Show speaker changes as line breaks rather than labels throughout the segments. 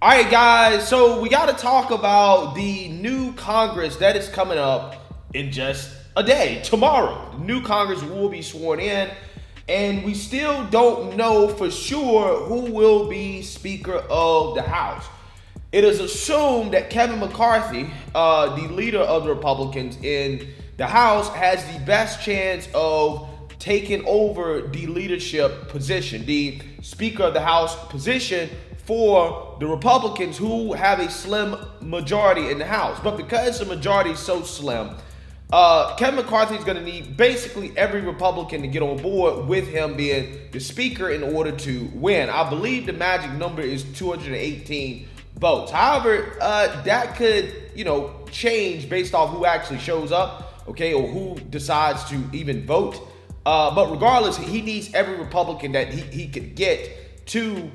All right, guys, so we got to talk about the new Congress that is coming up in just a day, tomorrow. The new Congress will be sworn in, and we still don't know for sure who will be Speaker of the House. It is assumed that Kevin McCarthy, the leader of the Republicans in the House, has the best chance of taking over the leadership position, the Speaker of the House position for the Republicans, who have a slim majority in the House. But because the majority is so slim, Kevin McCarthy is going to need basically every Republican to get on board with him being the Speaker in order to win. I believe the magic number is 218 votes. However, that could, change based off who actually shows up, okay, or who decides to even vote. But regardless, he needs every Republican that he could get to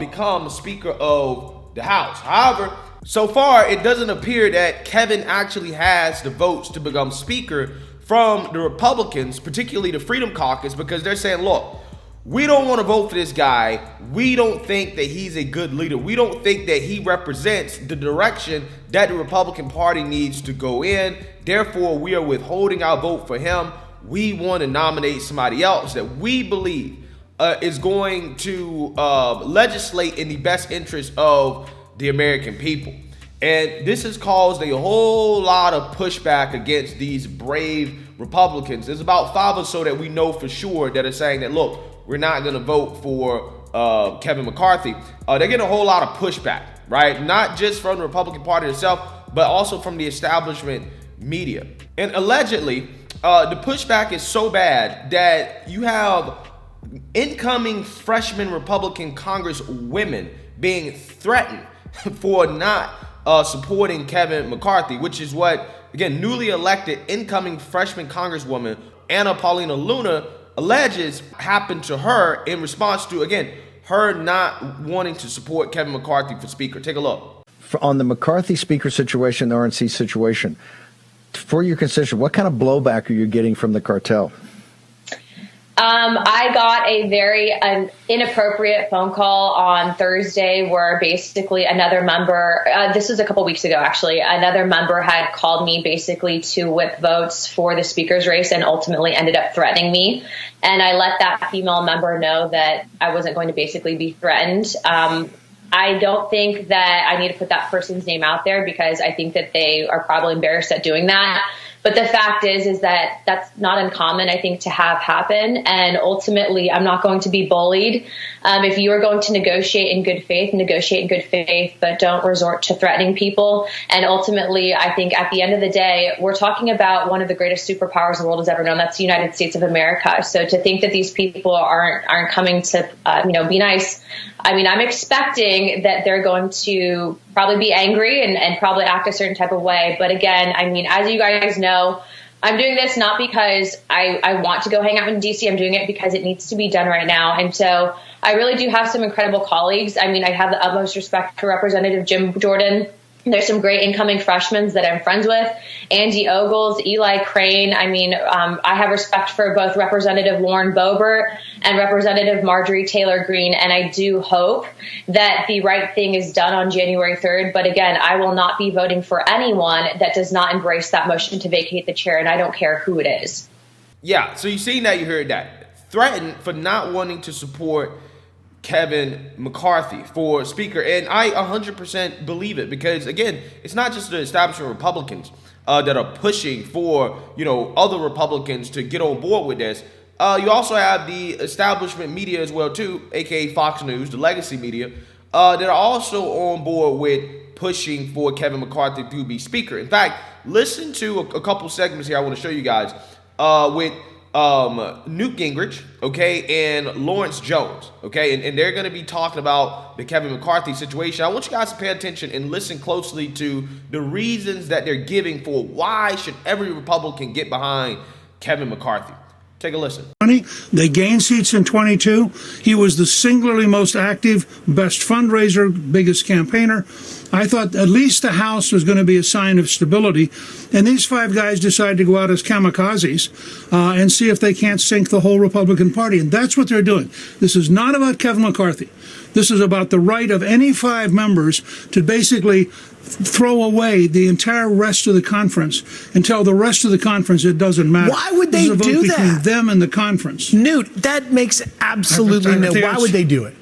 become Speaker of the House. However, so far, it doesn't appear that Kevin actually has the votes to become Speaker from the Republicans, particularly the Freedom Caucus, because they're saying, look, we don't want to vote for this guy. We don't think that he's a good leader. We don't think that he represents the direction that the Republican Party needs to go in. Therefore, we are withholding our vote for him. We want to nominate somebody else that we believe is going to legislate in the best interest of the American people. And this has caused a whole lot of pushback against these brave Republicans. There's about 5 or so that we know for sure that are saying that, look, we're not going to vote for Kevin McCarthy. They're getting a whole lot of pushback, right? Not just from the Republican Party itself, but also from the establishment media. And allegedly, the pushback is so bad that you have incoming freshman Republican Congresswomen being threatened for not supporting Kevin McCarthy, which is what, again, newly elected incoming freshman Congresswoman Paulina Luna alleges happened to her in response to, again, her not wanting to support Kevin McCarthy for Speaker. Take a look.
On the McCarthy Speaker situation, the RNC situation, for your constituents, what kind of blowback are you getting from the cartel?
I got a very inappropriate phone call on Thursday where basically another member, this was a couple weeks ago actually, another member had called me basically to whip votes for the speaker's race and ultimately ended up threatening me. And I let that female member know that I wasn't going to basically be threatened. I don't think that I need to put that person's name out there because I think that they are probably embarrassed at doing that. But the fact is that that's not uncommon, I think, to have happen. And ultimately, I'm not going to be bullied. If you are going to negotiate in good faith, but don't resort to threatening people. And ultimately, I think at the end of the day, we're talking about one of the greatest superpowers the world has ever known. That's the United States of America. So to think that these people aren't coming to, be nice. I mean, I'm expecting that they're going to probably be angry and probably act a certain type of way. But again, I mean, as you guys know, I'm doing this not because I want to go hang out in D.C. I'm doing it because it needs to be done right now. And so I really do have some incredible colleagues. I mean, I have the utmost respect for Representative Jim Jordan. There's some great incoming freshmen that I'm friends with, Andy Ogles, Eli Crane. I mean, I have respect for both Representative Lauren Boebert and Representative Marjorie Taylor Greene, and I do hope that the right thing is done on January 3rd. But again, I will not be voting for anyone that does not embrace that motion to vacate the chair, and I don't care who it is.
Yeah, so you seen that, you heard that. Threatened for not wanting to support Kevin McCarthy for Speaker. And I 100% believe it because, again, it's not just the establishment Republicans that are pushing for, other Republicans to get on board with this. You also have the establishment media as well, too, a.k.a. Fox News, the legacy media, that are also on board with pushing for Kevin McCarthy to be Speaker. In fact, listen to a couple segments here I want to show you guys with Newt Gingrich, okay, and Lawrence Jones, okay, and they're going to be talking about the Kevin McCarthy situation. I want you guys to pay attention and listen closely to the reasons that they're giving for why should every Republican get behind Kevin McCarthy. Take a listen.
They gained seats in 22. He was the singularly most active, best fundraiser, biggest campaigner. I thought at least the House was going to be a sign of stability. And these 5 guys decided to go out as kamikazes and see if they can't sink the whole Republican Party. And that's what they're doing. This is not about Kevin McCarthy. This is about the right of any 5 members to basically throw away the entire rest of the conference and tell the rest of the conference it doesn't matter.
Why would they
do that? Between them and the conference.
Newt, that makes absolutely no. Why would they do it?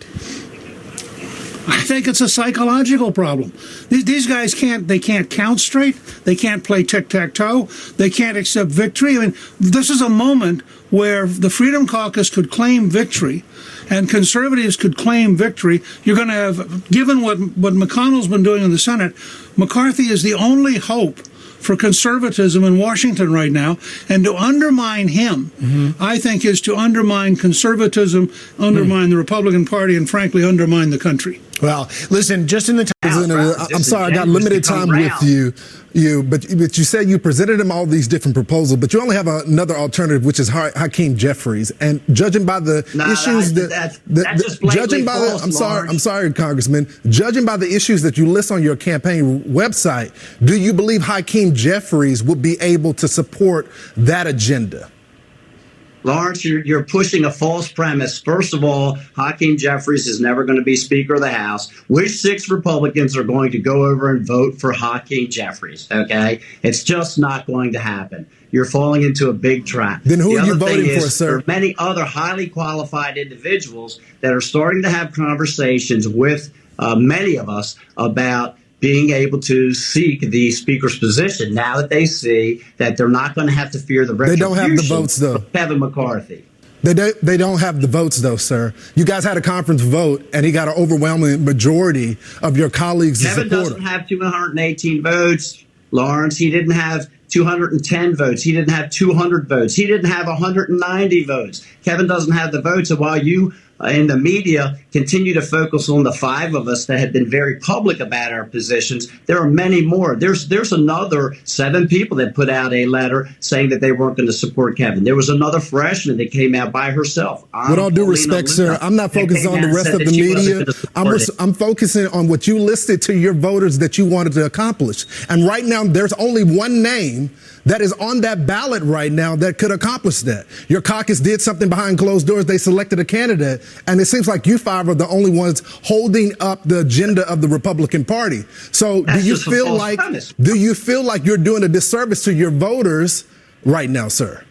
I think it's a psychological problem. These guys can't count straight. They can't play tic-tac-toe. They can't accept victory. I mean, this is a moment where the Freedom Caucus could claim victory and conservatives could claim victory. You're going to have, given what McConnell's been doing in the Senate, McCarthy is the only hope for conservatism in Washington right now, and to undermine him, I think, is to undermine conservatism, undermine the Republican Party, and frankly, undermine the country.
Well, listen, just in the time, I'm sorry, I got limited time with you, but you said you presented him all these different proposals, but you only have another alternative, which is Hakeem Jeffries. And judging by the issues I'm sorry, Congressman, judging by the issues that you list on your campaign website, do you believe Hakeem Jeffries would be able to support that agenda?
Lawrence, you're pushing a false premise. First of all, Hakeem Jeffries is never going to be Speaker of the House. Which 6 Republicans are going to go over and vote for Hakeem Jeffries? Okay? It's just not going to happen. You're falling into a big trap.
Then who are you voting for, sir?
There are many other highly qualified individuals that are starting to have conversations with many of us about being able to seek the speaker's position now that they see that they're not going to have to fear the retribution.
They don't have the votes, though.
Of Kevin McCarthy.
They don't have the votes, though, sir. You guys had a conference vote, and he got an overwhelming majority of your colleagues to support him.
Kevin doesn't have 218 votes, Lawrence. He didn't have 210 votes. He didn't have 200 votes. He didn't have 190 votes. Kevin doesn't have the votes. And while you in the media continue to focus on the 5 of us that have been very public about our positions, there are many more. There's another 7 people that put out a letter saying that they weren't going to support Kevin. There was another freshman that came out by herself.
With all due respect, sir, I'm not focused on the rest of the media. I'm focusing on what you listed to your voters that you wanted to accomplish. And right now, there's only one name that is on that ballot right now that could accomplish that. Your caucus did something behind closed doors. They selected a candidate, and it seems like you 5 are the only ones holding up the agenda of the Republican Party. So do you feel like you're doing a disservice to your voters right now, sir?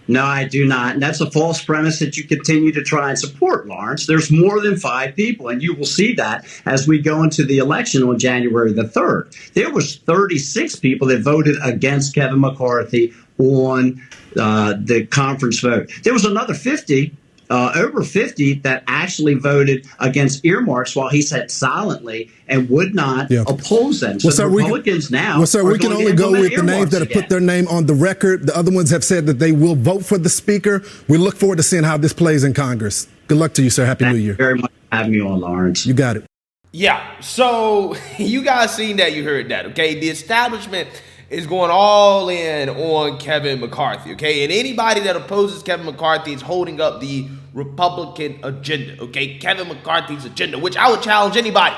No, I do not. And that's a false premise that you continue to try and support, Lawrence. There's more than 5 people, and you will see that as we go into the election on January the 3rd. There was 36 people that voted against Kevin McCarthy on the conference vote. There was another 50, over 50, that actually voted against earmarks while he sat silently and would not oppose them. So the Republicans now
we can only go with the names that have put their name on the record. The other ones have said that they will vote for the speaker. We look forward to seeing how this plays in Congress. Good luck to you, sir. Happy New Year.
Thank you very much for having me on, Lawrence.
You got it.
Yeah, so you guys seen that, you heard that, okay? The establishment is going all in on Kevin McCarthy, okay? And anybody that opposes Kevin McCarthy is holding up the Republican agenda, okay? Kevin McCarthy's agenda, which I would challenge anybody.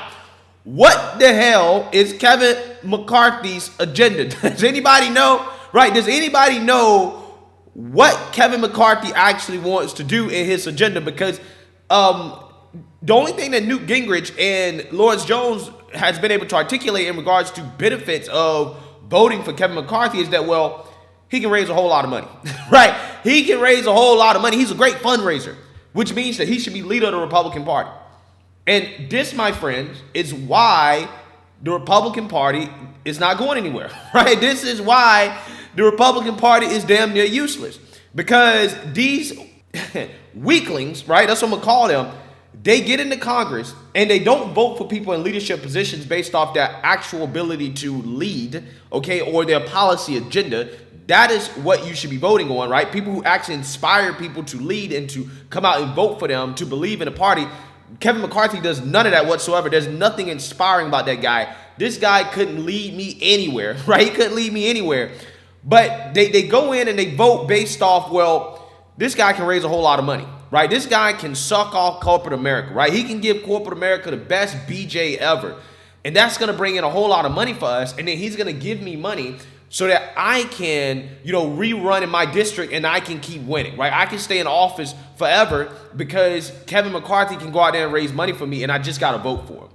What the hell is Kevin McCarthy's agenda? Does anybody know? Right, does anybody know what Kevin McCarthy actually wants to do in his agenda? Because the only thing that Newt Gingrich and Lawrence Jones has been able to articulate in regards to benefits of voting for Kevin McCarthy is that, well, he can raise a whole lot of money, right? He can raise a whole lot of money. He's a great fundraiser, which means that he should be leader of the Republican Party. And this, my friends, is why the Republican Party is not going anywhere, right? This is why the Republican Party is damn near useless, because these weaklings, right? That's what I'm gonna call them. They get into Congress and they don't vote for people in leadership positions based off their actual ability to lead, okay, or their policy agenda. That is what you should be voting on, right? People who actually inspire people to lead and to come out and vote for them, to believe in a party. Kevin McCarthy does none of that whatsoever. There's nothing inspiring about that guy. This guy couldn't lead me anywhere, right? He couldn't lead me anywhere. But they go in and they vote based off, well, this guy can raise a whole lot of money, right? This guy can suck off corporate America, right? He can give corporate America the best BJ ever. And that's going to bring in a whole lot of money for us. And then he's going to give me money so that I can, rerun in my district and I can keep winning, right? I can stay in office forever because Kevin McCarthy can go out there and raise money for me and I just got to vote for him.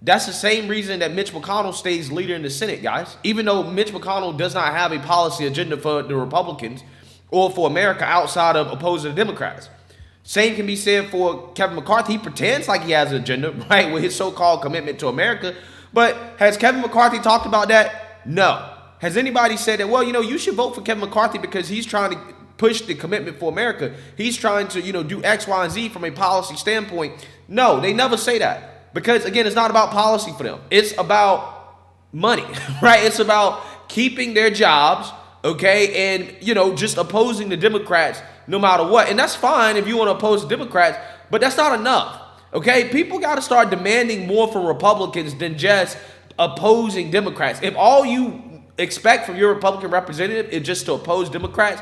That's the same reason that Mitch McConnell stays leader in the Senate, guys. Even though Mitch McConnell does not have a policy agenda for the Republicans or for America outside of opposing the Democrats. Same can be said for Kevin McCarthy. He pretends like he has an agenda, right, with his so-called commitment to America. But has Kevin McCarthy talked about that? No. Has anybody said that, well, you should vote for Kevin McCarthy because he's trying to push the commitment for America. He's trying to, do X, Y, and Z from a policy standpoint. No, they never say that. Because, again, it's not about policy for them. It's about money, right? It's about keeping their jobs, okay, and, just opposing the Democrats no matter what. And that's fine if you want to oppose the Democrats, but that's not enough, okay? People got to start demanding more from Republicans than just opposing Democrats. If all you expect from your Republican representative is just to oppose Democrats,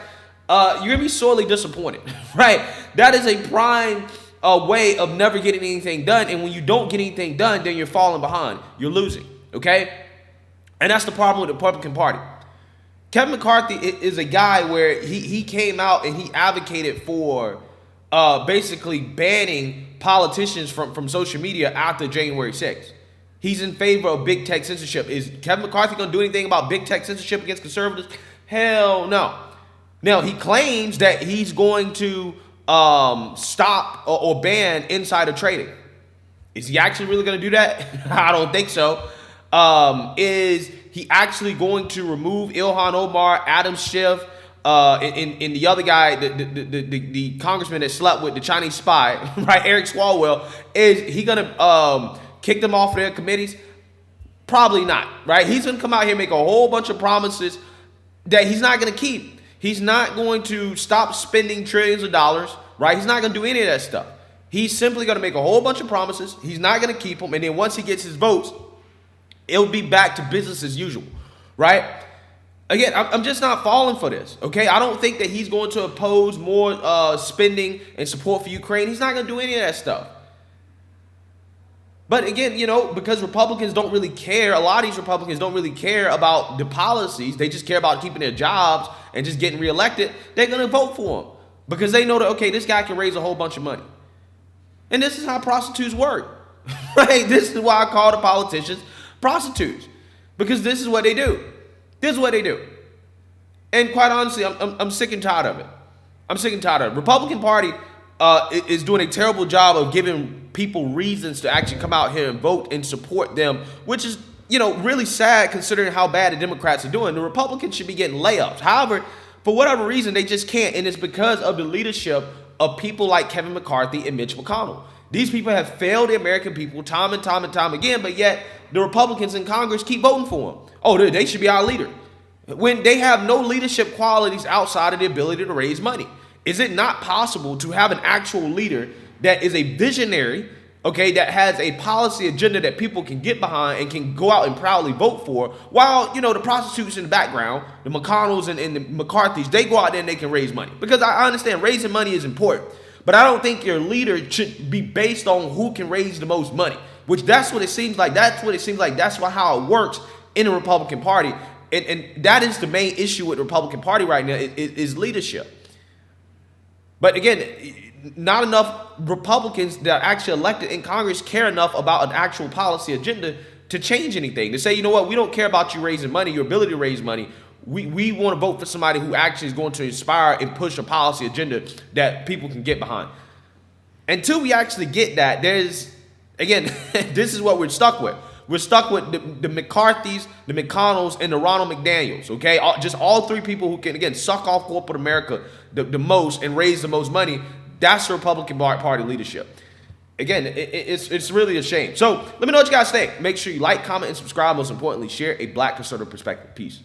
you're going to be sorely disappointed, right? That is a prime way of never getting anything done. And when you don't get anything done, then you're falling behind. You're losing, okay? And that's the problem with the Republican Party. Kevin McCarthy is a guy where he came out and he advocated for basically banning politicians from social media after January 6th. He's in favor of big tech censorship. Is Kevin McCarthy going to do anything about big tech censorship against conservatives? Hell no. Now, he claims that he's going to stop or ban insider trading. Is he actually really going to do that? I don't think so. Is he actually going to remove Ilhan Omar, Adam Schiff, and the other guy, the congressman that slept with the Chinese spy, right, Eric Swalwell? Is he going to kick them off their committees? Probably not, right? He's going to come out here and make a whole bunch of promises that he's not going to keep. He's not going to stop spending trillions of dollars, right? He's not going to do any of that stuff. He's simply going to make a whole bunch of promises. He's not going to keep them. And then once he gets his votes, it'll be back to business as usual, right? Again, I'm just not falling for this, okay? I don't think that he's going to oppose more spending and support for Ukraine. He's not going to do any of that stuff. But again, because Republicans don't really care, a lot of these Republicans don't really care about the policies. They just care about keeping their jobs and just getting reelected. They're going to vote for him because they know that, okay, this guy can raise a whole bunch of money. And this is how prostitutes work, right? This is why I call the politicians prostitutes, because this is what they do. This is what they do. And quite honestly, I'm sick and tired of it. I'm sick and tired of it. Republican Party is doing a terrible job of giving people reasons to actually come out here and vote and support them, which is, really sad considering how bad the Democrats are doing. The Republicans should be getting layups. However, for whatever reason, they just can't. And it's because of the leadership of people like Kevin McCarthy and Mitch McConnell. These people have failed the American people time and time and time again, but yet the Republicans in Congress keep voting for them. Oh, they should be our leader, when they have no leadership qualities outside of the ability to raise money. Is it not possible to have an actual leader that is a visionary, okay, that has a policy agenda that people can get behind and can go out and proudly vote for, while, the prostitutes in the background, the McConnells and the McCarthys, they go out there and they can raise money? Because I understand raising money is important, but I don't think your leader should be based on who can raise the most money, which that's what it seems like. That's what it seems like. That's how it works in the Republican Party. And that is the main issue with the Republican Party right now is leadership. But again, not enough Republicans that are actually elected in Congress care enough about an actual policy agenda to change anything. To say, you know what, we don't care about you raising money, your ability to raise money. We want to vote for somebody who actually is going to inspire and push a policy agenda that people can get behind. Until we actually get that, again, this is what we're stuck with. We're stuck with the McCarthys, the McConnells, and the Ronald McDaniels, okay? Just all three people who can, again, suck off corporate America the most and raise the most money. That's the Republican Party leadership. Again, it's really a shame. So let me know what you guys think. Make sure you like, comment, and subscribe. Most importantly, share a Black conservative perspective. Peace.